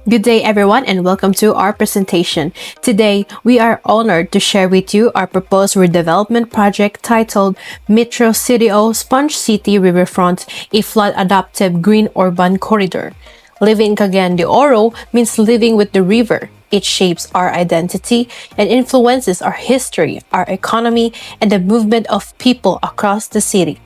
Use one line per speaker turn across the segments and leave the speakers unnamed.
Good day, everyone, and welcome to our presentation. Today, we are honored to share with you our proposed redevelopment project titled Metro CDO Sponge City Riverfront, a flood-adaptive green urban corridor. Living in Cagayan de Oro means living with the river. It shapes our identity and influences our history, our economy, and the movement of people across the city.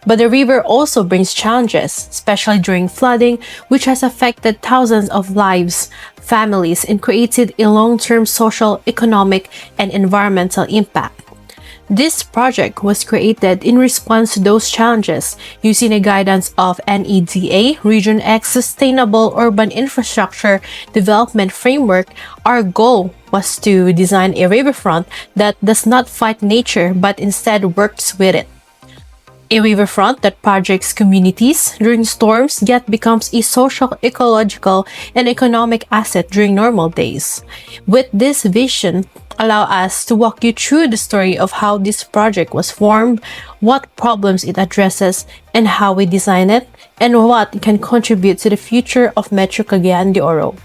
But the river also brings challenges, especially during flooding, which has affected thousands of lives, families, and created a long-term social, economic, and environmental impact. This project was created in response to those challenges using the guidance of NEDA, Region X Sustainable Urban Infrastructure Development Framework. Our goal was to design a riverfront that does not fight nature but instead works with it. A riverfront that protects communities during storms yet becomes a social, ecological, and economic asset during normal days. With this vision, allow us to walk you through the story of how this project was formed, what problems it addresses, and how we design it, and what can contribute to the future of Metro Cagayan de Oro.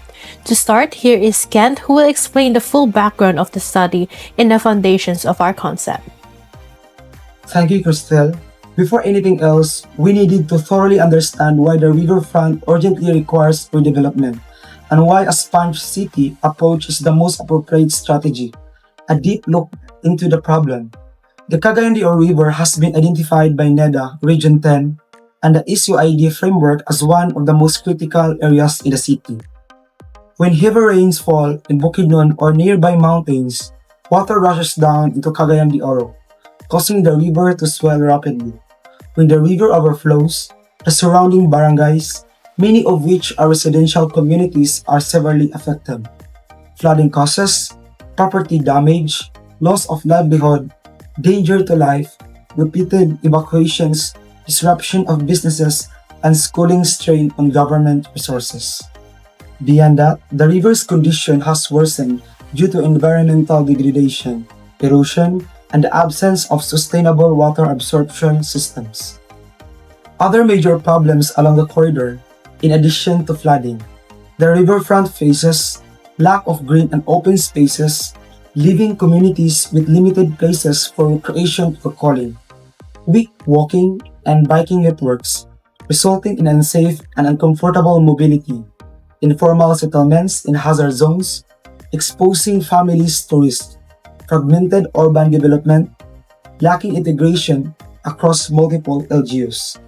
To start, here is Kent, who will explain the full background of the study and the foundations of our concept.
Thank you, Christelle. Before anything else, we needed to thoroughly understand why the riverfront urgently requires redevelopment and why a sponge city approach is the most appropriate strategy. A deep look into the problem. The Cagayan de Oro River has been identified by NEDA Region 10 and the SUID framework as one of the most critical areas in the city. When heavy rains fall in Bukidnon or nearby mountains, water rushes down into Cagayan de Oro, causing the river to swell rapidly. When the river overflows, the surrounding barangays, many of which are residential communities, are severely affected. Flooding causes property damage, loss of livelihood, danger to life, repeated evacuations, disruption of businesses, and schooling strain on government resources. Beyond that, the river's condition has worsened due to environmental degradation, erosion, and the absence of sustainable water absorption systems. Other major problems along the corridor, in addition to flooding, the riverfront faces lack of green and open spaces, living communities with limited places for recreation or calling, weak walking and biking networks, resulting in unsafe and uncomfortable mobility, informal settlements in hazard zones, exposing families to risk, fragmented urban development, lacking integration across multiple LGUs.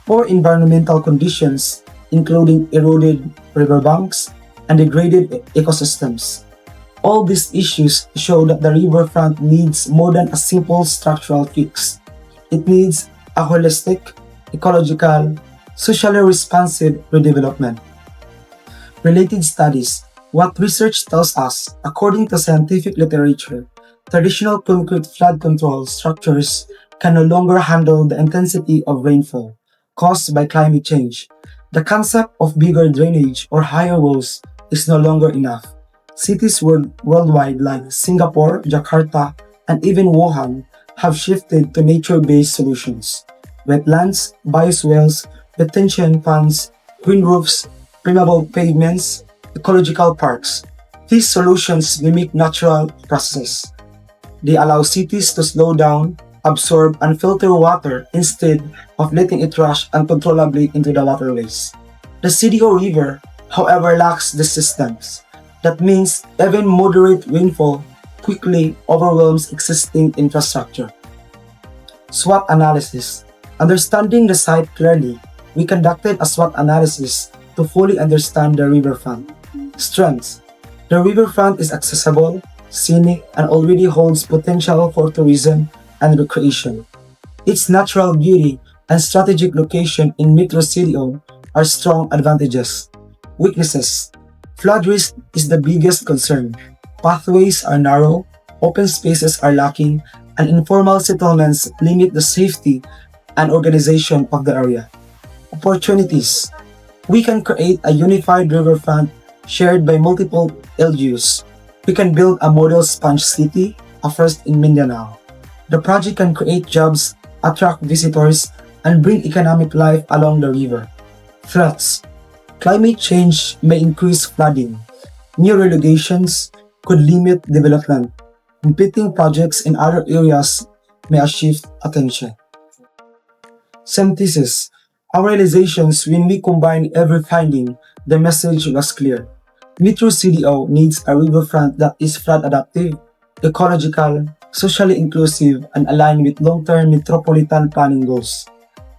Poor environmental conditions, including eroded riverbanks and degraded ecosystems. All these issues show that the riverfront needs more than a simple structural fix. It needs a holistic, ecological, socially responsive redevelopment. Related studies. What research tells us, according to scientific literature, traditional concrete flood control structures can no longer handle the intensity of rainfall caused by climate change. The concept of bigger drainage or higher walls is no longer enough. Cities worldwide like Singapore, Jakarta, and even Wuhan have shifted to nature-based solutions. Wetlands, bioswales, retention ponds, green roofs, permeable pavements, ecological parks. These solutions mimic natural processes. They allow cities to slow down, absorb, and filter water instead of letting it rush uncontrollably into the waterways. The CDO River, however, lacks these systems. That means even moderate rainfall quickly overwhelms existing infrastructure. SWOT analysis. Understanding the site clearly, we conducted a SWOT analysis to fully understand the riverfront. Strengths. The riverfront is accessible, scenic, and already holds potential for tourism and recreation. Its natural beauty and strategic location in Metro CDO are strong advantages. Weaknesses. Flood risk is the biggest concern. Pathways are narrow, open spaces are lacking, and informal settlements limit the safety and organization of the area. Opportunities. We can create a unified riverfront shared by multiple LGUs. We can build a model sponge city, a first in Mindanao. The project can create jobs, attract visitors, and bring economic life along the river. Threats: climate change may increase flooding. New regulations could limit development. Competing projects in other areas may shift attention. Synthesis: our realizations when we combine every finding, the message was clear. Metro CDO needs a riverfront that is flood adaptive, ecological, socially inclusive, and aligned with long-term metropolitan planning goals.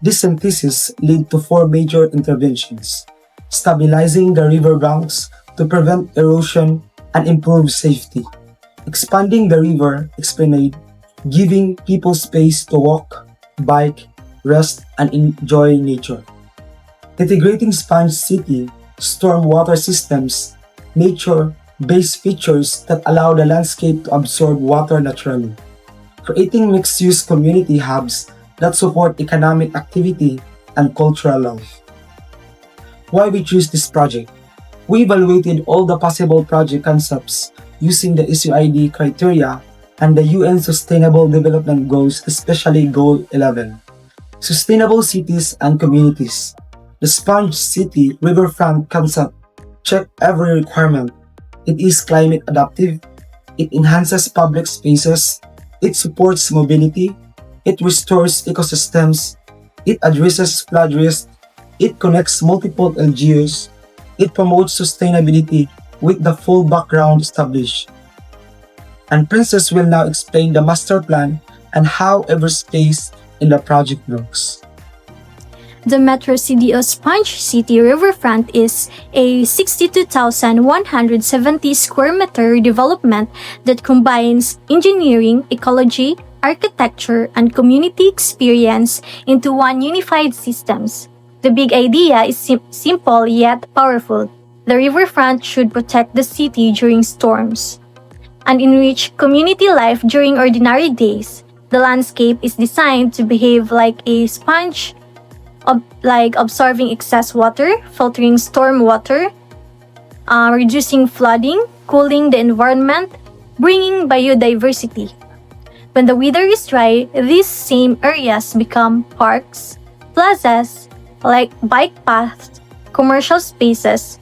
This synthesis led to four major interventions: stabilizing the river banks to prevent erosion and improve safety, expanding the river esplanade, giving people space to walk, bike, rest, and enjoy nature, integrating sponge city, stormwater systems, nature-based features that allow the landscape to absorb water naturally, creating mixed-use community hubs that support economic activity and cultural life. Why we choose this project? We evaluated all the possible project concepts using the SUID criteria and the UN Sustainable Development Goals, especially Goal 11. Sustainable cities and communities. The Sponge City Riverfront concept check every requirement. It is climate adaptive, it enhances public spaces, it supports mobility, it restores ecosystems, it addresses flood risk, it connects multiple LGUs, it promotes sustainability with the full background established. And Princess will now explain the master plan and how every space in the project works.
The Metro CDO Sponge City Riverfront is a 62,170 square meter development that combines engineering, ecology, architecture, and community experience into one unified systems. The big idea is simple yet powerful. The riverfront should protect the city during storms and enrich community life during ordinary days. The landscape is designed to behave like a sponge, like absorbing excess water, filtering storm water, reducing flooding, cooling the environment, bringing biodiversity. When the weather is dry, these same areas become parks, plazas, like bike paths, commercial spaces,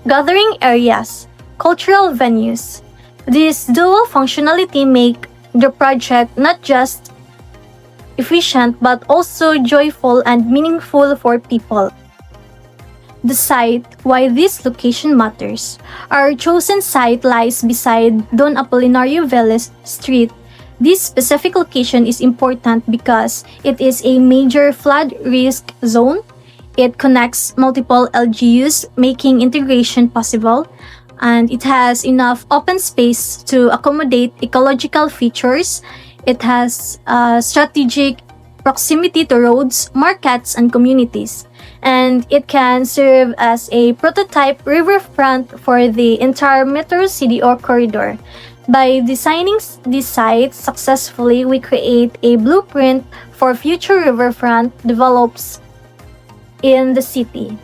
gathering areas, cultural venues. This dual functionality make the project not just efficient but also joyful and meaningful for people. The site, why this location matters. Our chosen site lies beside Don Apolinario Velez Street. This specific location is important because it is a major flood risk zone. It connects multiple LGUs, making integration possible, and it has enough open space to accommodate ecological features. It has strategic proximity to roads, markets, and communities, and it can serve as a prototype riverfront for the entire Metro CDO corridor. By designing these sites successfully, we create a blueprint for future riverfront develops in the city.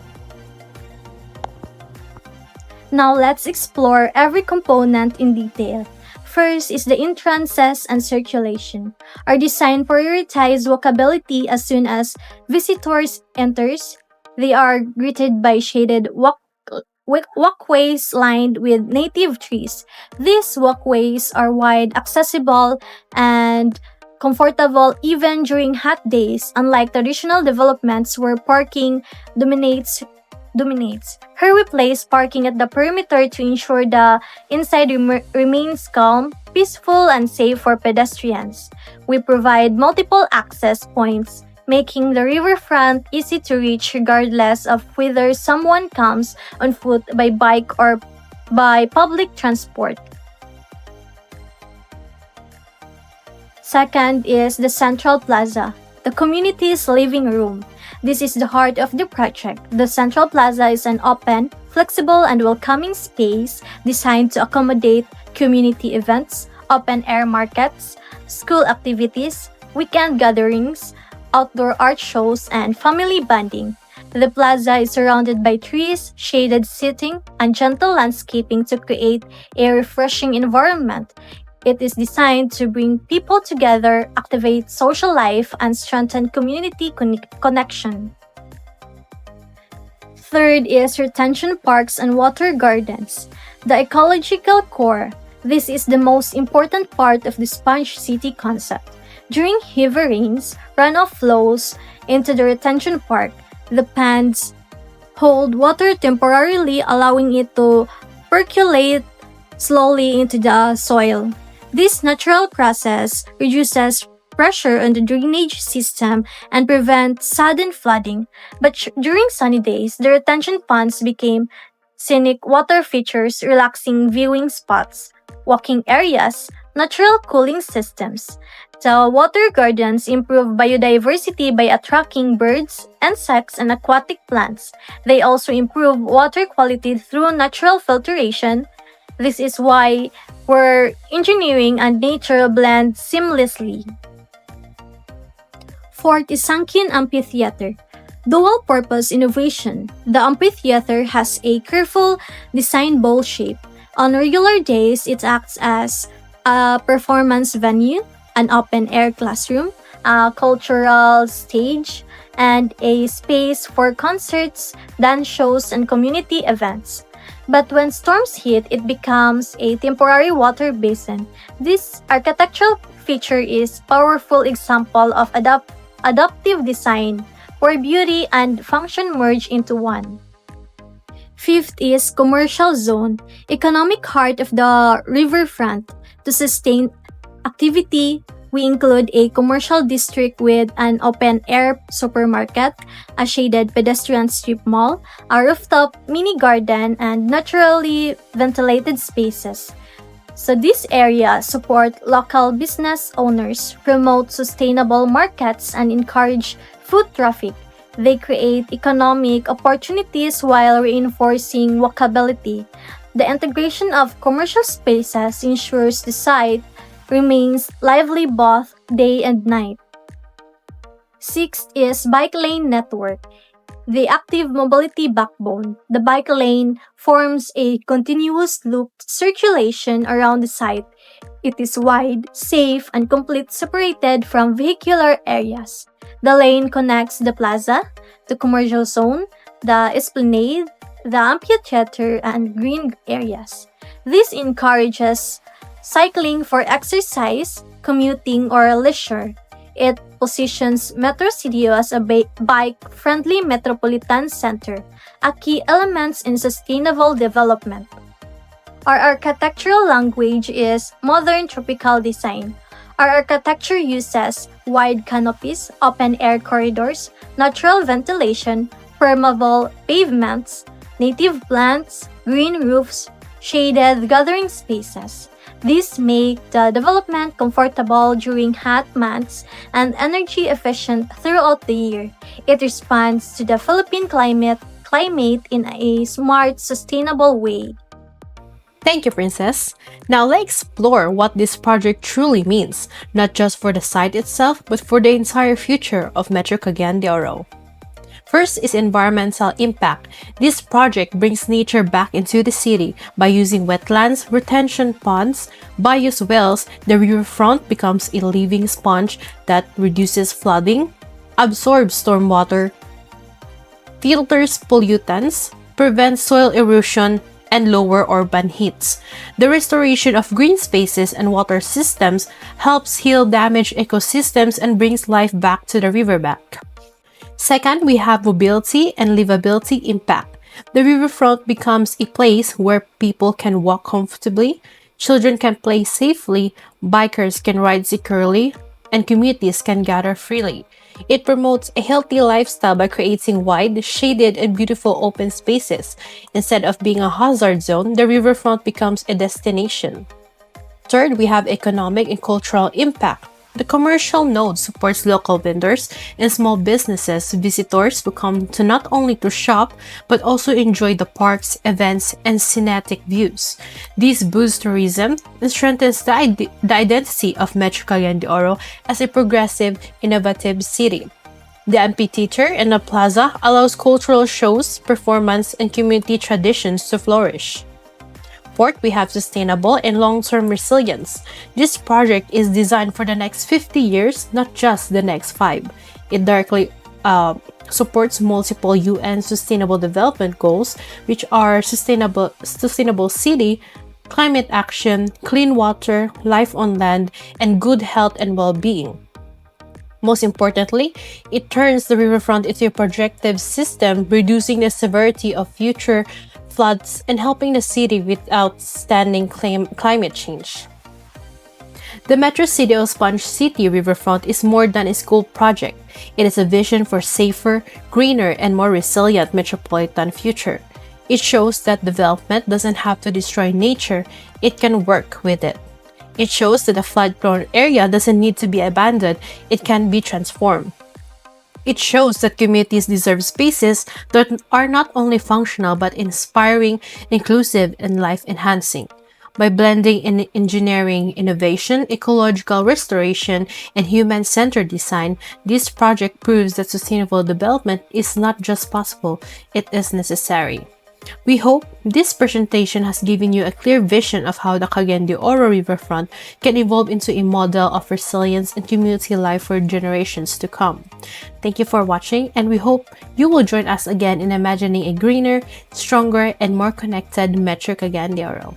Now let's explore every component in detail. First is the entrances and circulation. Our design prioritizes walkability as soon as visitors enters. They are greeted by shaded walkways lined with native trees. These walkways are wide, accessible, and comfortable even during hot days, unlike traditional developments where parking dominates. Here we place parking at the perimeter to ensure the inside remains calm, peaceful, and safe for pedestrians. We provide multiple access points, making the riverfront easy to reach regardless of whether someone comes on foot, by bike, or by public transport. Second is the Central Plaza, the community's living room. This is the heart of the project. The Central Plaza is an open, flexible, and welcoming space designed to accommodate community events, open-air markets, school activities, weekend gatherings, outdoor art shows, and family bonding. The plaza is surrounded by trees, shaded seating, and gentle landscaping to create a refreshing environment. It is designed to bring people together, activate social life, and strengthen community connection. Third is retention parks and water gardens. The ecological core. This is the most important part of the sponge city concept. During heavy rains, runoff flows into the retention park. The ponds hold water temporarily, allowing it to percolate slowly into the soil. This natural process reduces pressure on the drainage system and prevents sudden flooding. But during sunny days, the retention ponds became scenic water features, relaxing viewing spots, walking areas, natural cooling systems. The water gardens improve biodiversity by attracting birds, insects, and aquatic plants. They also improve water quality through natural filtration. This is why where engineering and nature blend seamlessly. Fourth is Sunken Amphitheater. Dual-purpose innovation. The amphitheater has a careful design bowl shape. On regular days, it acts as a performance venue, an open-air classroom, a cultural stage, and a space for concerts, dance shows, and community events. But when storms hit, it becomes a temporary water basin. This architectural feature is a powerful example of adaptive design, where beauty and function merge into one. Fifth is commercial zone, economic heart of the riverfront. To sustain activity, we include a commercial district with an open-air supermarket, a shaded pedestrian strip mall, a rooftop mini garden, and naturally ventilated spaces. So these areas support local business owners, promote sustainable markets, and encourage foot traffic. They create economic opportunities while reinforcing walkability. The integration of commercial spaces ensures the site remains lively both day and night. Sixth is bike lane network. The active mobility backbone. The bike lane forms a continuous loop circulation around the site. It is wide, safe, and completely separated from vehicular areas. The lane connects the plaza, the commercial zone, the esplanade, the amphitheater, and green areas. This encourages cycling for exercise, commuting, or leisure. It positions Metro CDO as a bike-friendly metropolitan center, a key element in sustainable development. Our architectural language is modern tropical design. Our architecture uses wide canopies, open-air corridors, natural ventilation, permeable pavements, native plants, green roofs, shaded gathering spaces. These make the development comfortable during hot months and energy efficient throughout the year. It responds to the Philippine climate in a smart, sustainable way.
Thank you, Princess. Now let's explore what this project truly means, not just for the site itself, but for the entire future of Metro Cagayan de Oro. First is environmental impact. This project brings nature back into the city by using wetlands, retention ponds, bayous wells. The riverfront becomes a living sponge that reduces flooding, absorbs stormwater, filters pollutants, prevents soil erosion, and lower urban heats. The restoration of green spaces and water systems helps heal damaged ecosystems and brings life back to the riverbank. Second, we have mobility and livability impact. The riverfront becomes a place where people can walk comfortably, children can play safely, bikers can ride securely, and communities can gather freely. It promotes a healthy lifestyle by creating wide, shaded, and beautiful open spaces. Instead of being a hazard zone, the riverfront becomes a destination. Third, we have economic and cultural impact. The commercial node supports local vendors and small businesses, visitors who come to not only to shop, but also enjoy the parks, events, and scenic views. This boosts tourism and strengthens the identity of Metro Cagayan de Oro as a progressive, innovative city. The amphitheater and the plaza allows cultural shows, performance, and community traditions to flourish. Fourth, we have sustainable and long-term resilience. This project is designed for the next 50 years, not just the next 5. It directly supports multiple UN Sustainable Development Goals, which are sustainable city, climate action, clean water, life on land, and good health and well-being. Most importantly, it turns the riverfront into a projective system, reducing the severity of future floods and helping the city with outstanding climate change. The Metro CDO Sponge City Riverfront is more than a school project. It is a vision for safer, greener, and more resilient metropolitan future. It shows that development doesn't have to destroy nature, it can work with it. It shows that a flood-prone area doesn't need to be abandoned, it can be transformed. It shows that communities deserve spaces that are not only functional but inspiring, inclusive, and life-enhancing. By blending in engineering, innovation, ecological restoration, and human-centered design, this project proves that sustainable development is not just possible, it is necessary. We hope this presentation has given you a clear vision of how the Cagayan de Oro Riverfront can evolve into a model of resilience and community life for generations to come. Thank you for watching, and we hope you will join us again in imagining a greener, stronger, and more connected Metro Cagayan de Oro.